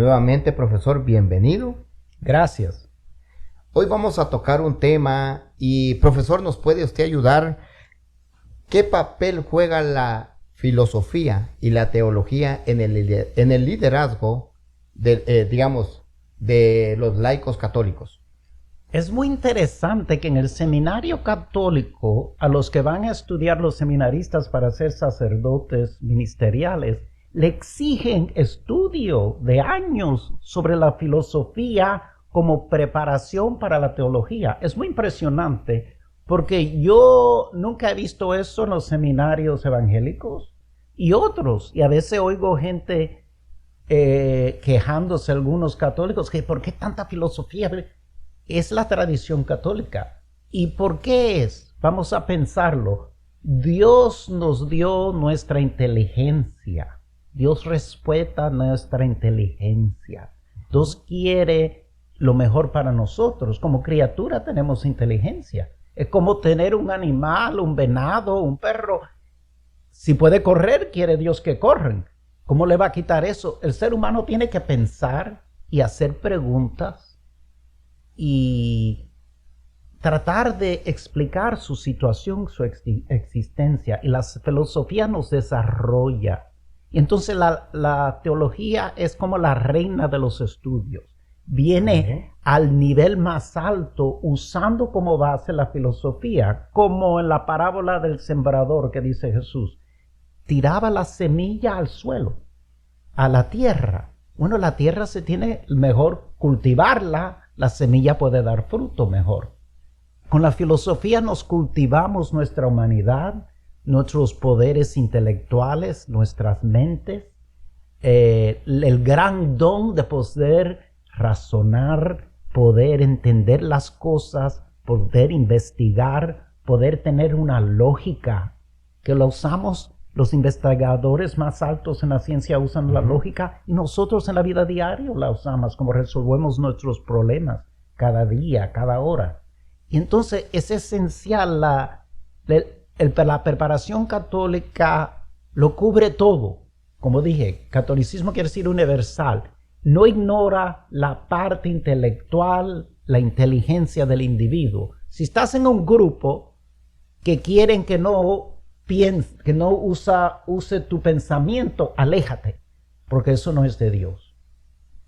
Nuevamente, profesor, bienvenido. Gracias. Hoy vamos a tocar un tema y, profesor, ¿nos puede usted ayudar? ¿Qué papel juega la filosofía y la teología en el liderazgo de los laicos católicos? Es muy interesante que en el seminario católico, a los que van a estudiar los seminaristas para ser sacerdotes ministeriales, le exigen estudio de años sobre la filosofía como preparación para la teología. Es muy impresionante porque yo nunca he visto eso en los seminarios evangélicos y otros. Y a veces oigo gente quejándose, algunos católicos, que ¿por qué tanta filosofía? Es la tradición católica. ¿Y por qué es? Vamos a pensarlo. Dios nos dio nuestra inteligencia. Dios respeta nuestra inteligencia. Dios quiere lo mejor para nosotros. Como criatura tenemos inteligencia. Es como tener un animal, un venado, un perro. Si puede correr, quiere Dios que corran. ¿Cómo le va a quitar eso? El ser humano tiene que pensar y hacer preguntas y tratar de explicar su situación, su existencia. Y la filosofía nos desarrolla. Y entonces la teología es como la reina de los estudios. Viene al nivel más alto usando como base la filosofía, como en la parábola del sembrador que dice Jesús. Tiraba la semilla al suelo, a la tierra. Bueno, la tierra se tiene mejor cultivarla, la semilla puede dar fruto mejor. Con la filosofía nos cultivamos nuestra humanidad, nuestros poderes intelectuales, nuestras mentes, el gran don de poder razonar, poder entender las cosas, poder investigar, poder tener una lógica, que la usamos, los investigadores más altos en la ciencia usan la lógica y nosotros en la vida diaria la usamos, como resolvemos nuestros problemas cada día, cada hora. Y entonces es esencial la preparación católica lo cubre todo. Como dije, catolicismo quiere decir universal. No ignora la parte intelectual, la inteligencia del individuo. Si estás en un grupo que quieren que no use tu pensamiento, aléjate, porque eso no es de Dios.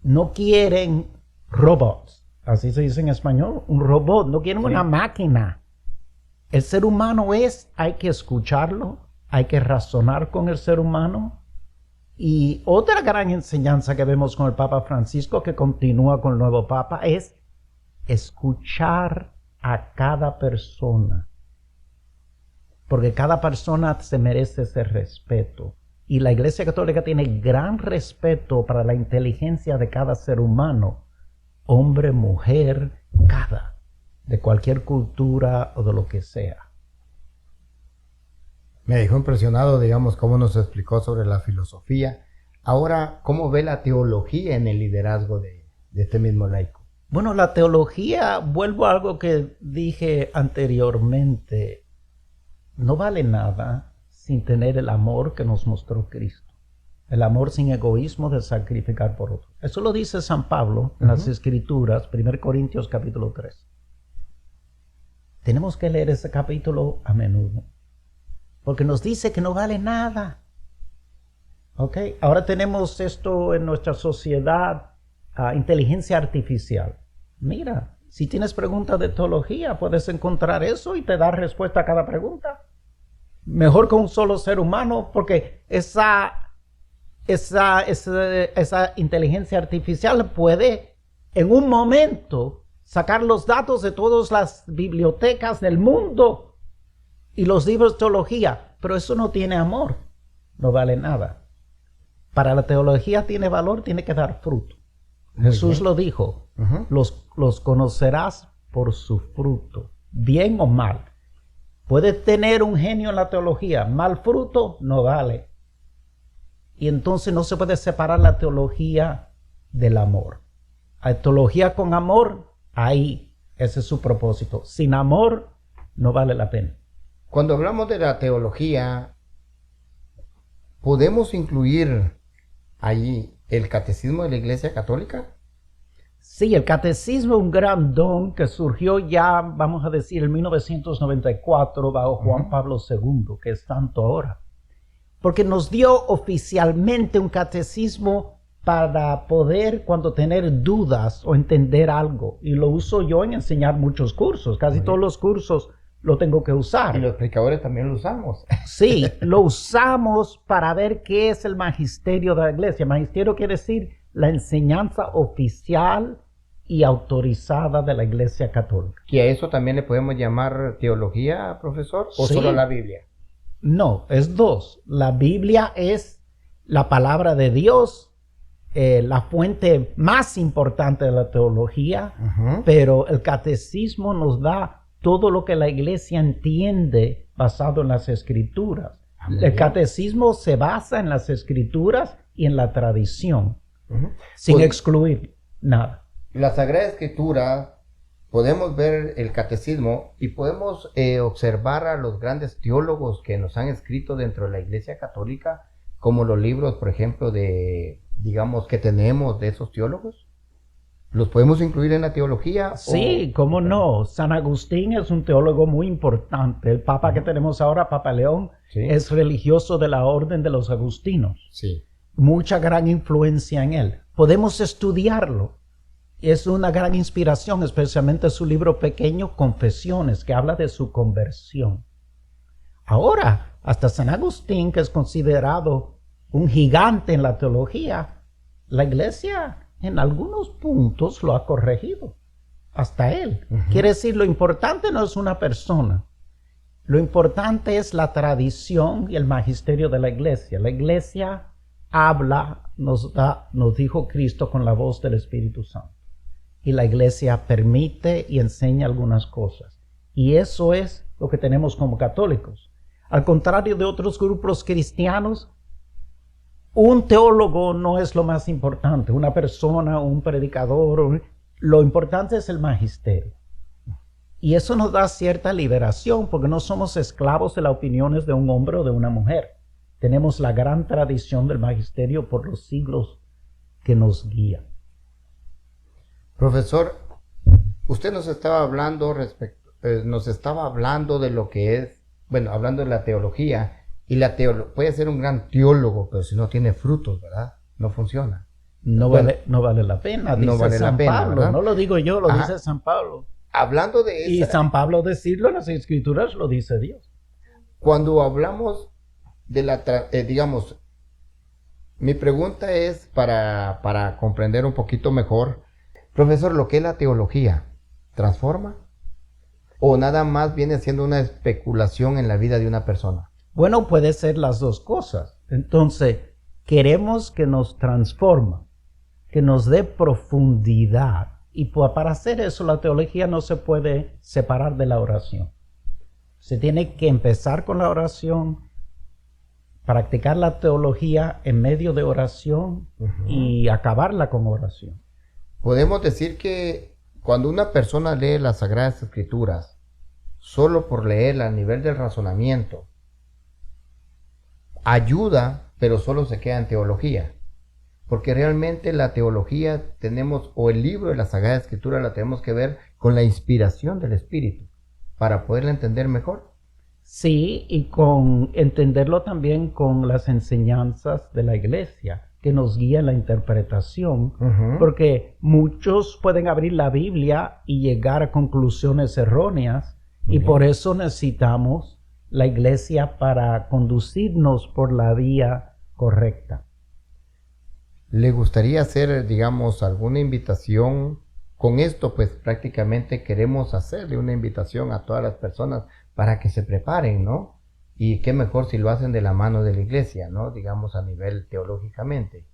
No quieren robots, así se dice en español, un robot, no quieren una máquina. El ser humano hay que escucharlo, hay que razonar con el ser humano. Y otra gran enseñanza que vemos con el Papa Francisco, que continúa con el nuevo Papa, es escuchar a cada persona. Porque cada persona se merece ese respeto. Y la Iglesia Católica tiene gran respeto para la inteligencia de cada ser humano, hombre, mujer, de cualquier cultura o de lo que sea. Me dejó impresionado, digamos, cómo nos explicó sobre la filosofía. Ahora, ¿cómo ve la teología en el liderazgo de este mismo laico? Bueno, la teología, vuelvo a algo que dije anteriormente, no vale nada sin tener el amor que nos mostró Cristo. El amor sin egoísmo de sacrificar por otro. Eso lo dice San Pablo en las Escrituras, 1 Corintios capítulo 3. Tenemos que leer ese capítulo a menudo, porque nos dice que no vale nada. ¿Ok? Ahora tenemos esto en nuestra sociedad, inteligencia artificial. Mira, si tienes preguntas de teología, puedes encontrar eso y te da respuesta a cada pregunta. Mejor que un solo ser humano, porque esa inteligencia artificial puede en un momento sacar los datos de todas las bibliotecas del mundo y los libros de teología, pero eso no tiene amor, no vale nada. Para la teología tiene valor, tiene que dar fruto. Jesús lo dijo, los conocerás por su fruto, bien o mal. Puede tener un genio en la teología, mal fruto, no vale. Y entonces no se puede separar la teología del amor. Hay teología con amor, ahí, ese es su propósito. Sin amor, no vale la pena. Cuando hablamos de la teología, podemos incluir allí el catecismo de la Iglesia Católica? Sí, el catecismo es un gran don que surgió ya, vamos a decir, en 1994 bajo Juan Pablo II, que es tanto ahora. Porque nos dio oficialmente un catecismo para poder, cuando tener dudas o entender algo. Y lo uso yo en enseñar muchos cursos. Casi todos los cursos lo tengo que usar. Y los predicadores también lo usamos. Sí, lo usamos para ver qué es el magisterio de la iglesia. Magisterio quiere decir la enseñanza oficial y autorizada de la Iglesia Católica. ¿Y a eso también le podemos llamar teología, profesor? ¿O Sí. solo la Biblia? No, es dos. La Biblia es la palabra de Dios, la fuente más importante de la teología, pero el catecismo nos da todo lo que la iglesia entiende basado en las escrituras. El catecismo se basa en las escrituras y en la tradición, sin excluir nada. La Sagrada Escritura, podemos ver el catecismo y podemos observar a los grandes teólogos que nos han escrito dentro de la Iglesia Católica, como los libros, por ejemplo, digamos, que tenemos de esos teólogos. ¿Los podemos incluir en la teología? Sí, cómo no. San Agustín es un teólogo muy importante. El Papa que tenemos ahora, Papa León, es religioso de la Orden de los Agustinos. Sí. Mucha gran influencia en él. Podemos estudiarlo. Es una gran inspiración, especialmente su libro pequeño, Confesiones, que habla de su conversión. Ahora, hasta San Agustín, que es considerado un gigante en la teología, la iglesia en algunos puntos lo ha corregido. Hasta él. Quiere decir, lo importante no es una persona. Lo importante es la tradición y el magisterio de la iglesia. La iglesia habla, nos dijo Cristo con la voz del Espíritu Santo. Y la iglesia permite y enseña algunas cosas. Y eso es lo que tenemos como católicos. Al contrario de otros grupos cristianos, un teólogo no es lo más importante. Una persona, un predicador, lo importante es el magisterio. Y eso nos da cierta liberación porque no somos esclavos de las opiniones de un hombre o de una mujer. Tenemos la gran tradición del magisterio por los siglos que nos guía. Profesor, usted nos estaba hablando de lo que es, bueno, hablando de la teología, y puede ser un gran teólogo, pero si no tiene frutos, ¿verdad? No funciona. No vale la pena, dice no vale San la pena, Pablo. ¿verdad? No lo digo yo, lo Ajá. dice San Pablo. Hablando de Y eso, San Pablo decirlo en las Escrituras lo dice Dios. cuando hablamos de digamos, mi pregunta es para comprender un poquito mejor, profesor, lo que es la teología, ¿transforma? ¿O nada más viene siendo una especulación en la vida de una persona? Bueno, puede ser las dos cosas. Entonces, queremos que nos transforma, que nos dé profundidad. Y para hacer eso, la teología no se puede separar de la oración. Se tiene que empezar con la oración, practicar la teología en medio de oración y acabarla con oración. Podemos decir que cuando una persona lee las Sagradas Escrituras, solo por leerla a nivel del razonamiento, ayuda, pero solo se queda en teología. Porque realmente la teología o el libro de la Sagrada Escritura la tenemos que ver con la inspiración del Espíritu, para poderla entender mejor. Sí, y con entenderlo también con las enseñanzas de la iglesia, que nos guía en la interpretación, porque muchos pueden abrir la Biblia y llegar a conclusiones erróneas, y por eso necesitamos la iglesia para conducirnos por la vía correcta. ¿Le gustaría hacer, digamos, alguna invitación? Con esto, pues prácticamente queremos hacerle una invitación a todas las personas para que se preparen, ¿no? Y qué mejor si lo hacen de la mano de la iglesia, ¿no? Digamos a nivel teológicamente.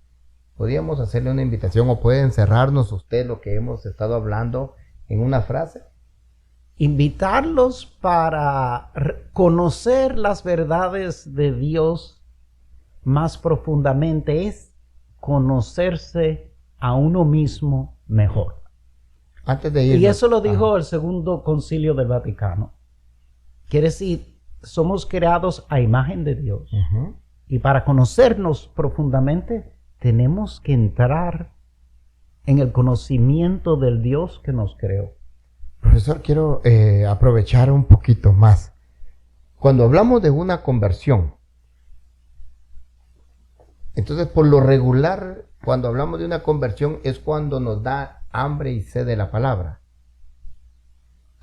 ¿Podríamos hacerle una invitación o puede encerrarnos usted lo que hemos estado hablando en una frase? Invitarlos para conocer las verdades de Dios más profundamente es conocerse a uno mismo mejor. Antes de irnos, Y eso lo dijo el Segundo Concilio del Vaticano. Quiere decir, somos creados a imagen de Dios. Y para conocernos profundamente, tenemos que entrar en el conocimiento del Dios que nos creó. Profesor, quiero aprovechar un poquito más. Cuando hablamos de una conversión, entonces por lo regular, cuando hablamos de una conversión es cuando nos da hambre y sed de la palabra.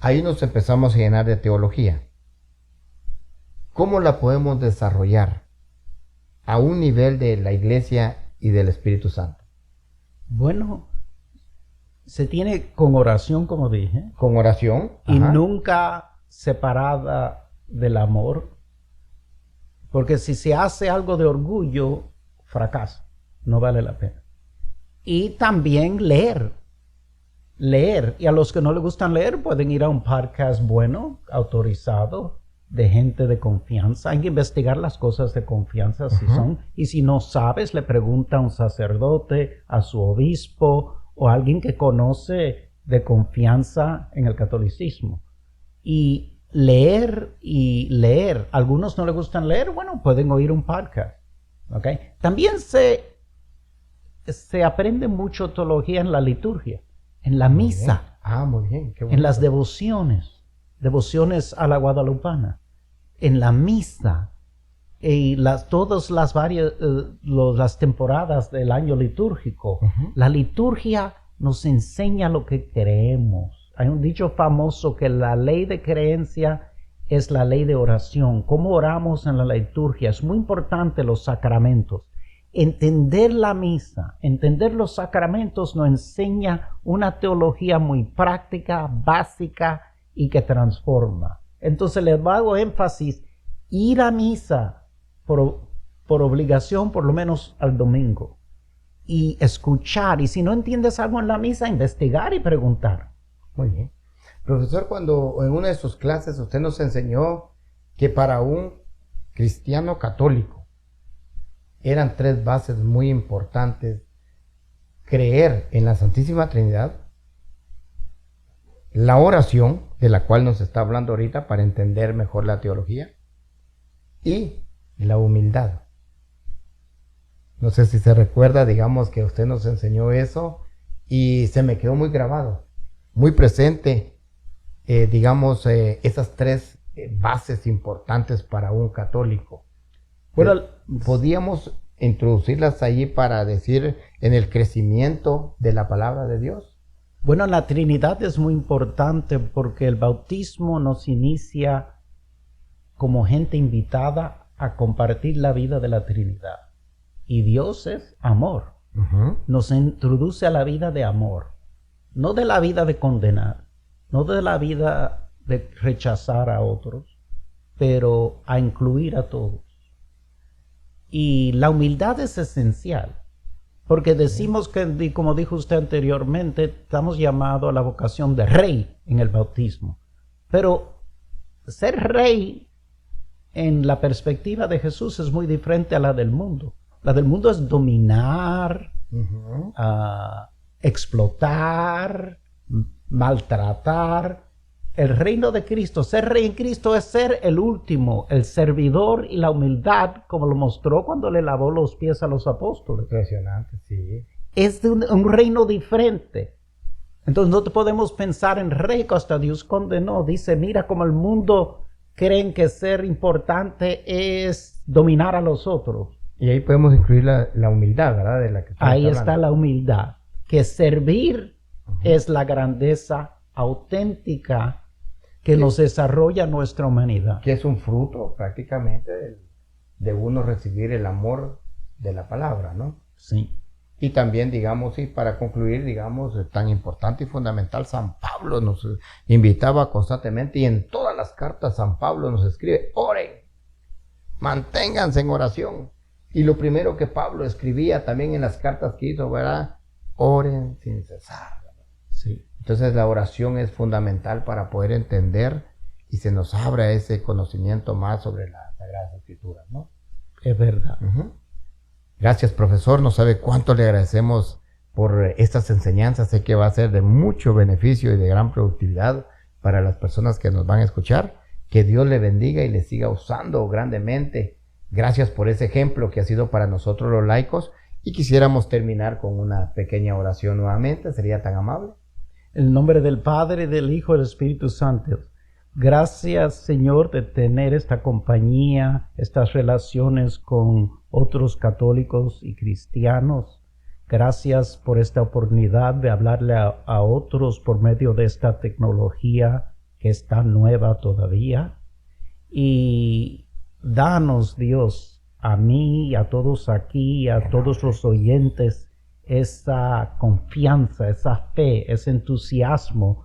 Ahí nos empezamos a llenar de teología. ¿Cómo la podemos desarrollar a un nivel de la Iglesia y del Espíritu Santo? Bueno, se tiene con oración, como dije. Con oración. Y Ajá. nunca separada del amor. Porque si se hace algo de orgullo, fracasa. No vale la pena. Y también leer. Leer. Y a los que no les gustan leer, pueden ir a un podcast bueno, autorizado, de gente de confianza. Hay que investigar las cosas de confianza si son. Y si no sabes, le pregunta a un sacerdote, a su obispo, o alguien que conoce de confianza en el catolicismo. Y leer y leer. Algunos no les gustan leer, bueno, pueden oír un podcast. ¿Okay? También se aprende mucho teología en la liturgia, en la misa. Muy bien. Qué bonito. En las devociones a la guadalupana, en la misa, y todas las varias las temporadas del año litúrgico. La liturgia nos enseña lo que creemos. Hay un dicho famoso que la ley de creencia es la ley de oración. ¿Cómo oramos en la liturgia? Es muy importante los sacramentos. Entender la misa, entender los sacramentos nos enseña una teología muy práctica, básica y que transforma. Entonces les hago énfasis, ir a misa por obligación, por lo menos al domingo, y escuchar. Y si no entiendes algo en la misa, investigar y preguntar. Muy bien. Profesor, cuando en una de sus clases usted nos enseñó que para un cristiano católico eran 3 bases muy importantes: creer en la Santísima Trinidad, la oración, de la cual nos está hablando ahorita para entender mejor la teología, y la humildad. No sé si se recuerda, digamos, que usted nos enseñó eso y se me quedó muy grabado, muy presente, esas 3 bases importantes para un católico. Bueno, podíamos introducirlas allí para decir en el crecimiento de la palabra de Dios. Bueno, la Trinidad es muy importante porque el bautismo nos inicia como gente invitada a compartir la vida de la Trinidad. Y Dios es amor. Nos introduce a la vida de amor. No de la vida de condenar, no de la vida de rechazar a otros, pero a incluir a todos. Y la humildad es esencial, porque decimos que, como dijo usted anteriormente, estamos llamados a la vocación de rey en el bautismo. Pero ser rey en la perspectiva de Jesús es muy diferente a la del mundo. La del mundo es dominar, explotar, maltratar. El reino de Cristo, ser rey en Cristo, es ser el último, el servidor y la humildad, como lo mostró cuando le lavó los pies a los apóstoles. Impresionante, sí. Es de un reino diferente. Entonces no te podemos pensar en rey, que hasta Dios condenó. Dice, mira como el mundo creen que ser importante es dominar a los otros. Y ahí podemos incluir la humildad, ¿verdad? De la que ahí está la humildad, que servir es la grandeza auténtica que nos desarrolla nuestra humanidad. Que es un fruto prácticamente de uno recibir el amor de la palabra, ¿no? Sí. Y también, digamos, y para concluir, digamos, tan importante y fundamental, San Pablo nos invitaba constantemente, y en todas las cartas San Pablo nos escribe, oren, manténganse en oración. Y lo primero que Pablo escribía también en las cartas que hizo, ¿verdad? Oren sin cesar. Sí. Entonces la oración es fundamental para poder entender y se nos abra ese conocimiento más sobre las Sagradas Escrituras, ¿no? Es verdad. Gracias, profesor. No sabe cuánto le agradecemos por estas enseñanzas. Sé que va a ser de mucho beneficio y de gran productividad para las personas que nos van a escuchar. Que Dios le bendiga y le siga usando grandemente. Gracias por ese ejemplo que ha sido para nosotros los laicos Y quisiéramos terminar con una pequeña oración nuevamente. ¿Sería tan amable? En el nombre del Padre, del Hijo y del Espíritu Santo. Gracias, Señor, de tener esta compañía, estas relaciones con otros católicos y cristianos. Gracias por esta oportunidad de hablarle a otros por medio de esta tecnología que está nueva todavía. Y danos, Dios, a mí, a todos aquí, a todos los oyentes, esa confianza, esa fe, ese entusiasmo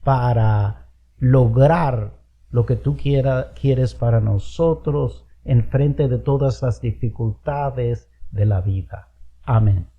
para lograr lo que tú quieres para nosotros en frente de todas las dificultades de la vida. Amén.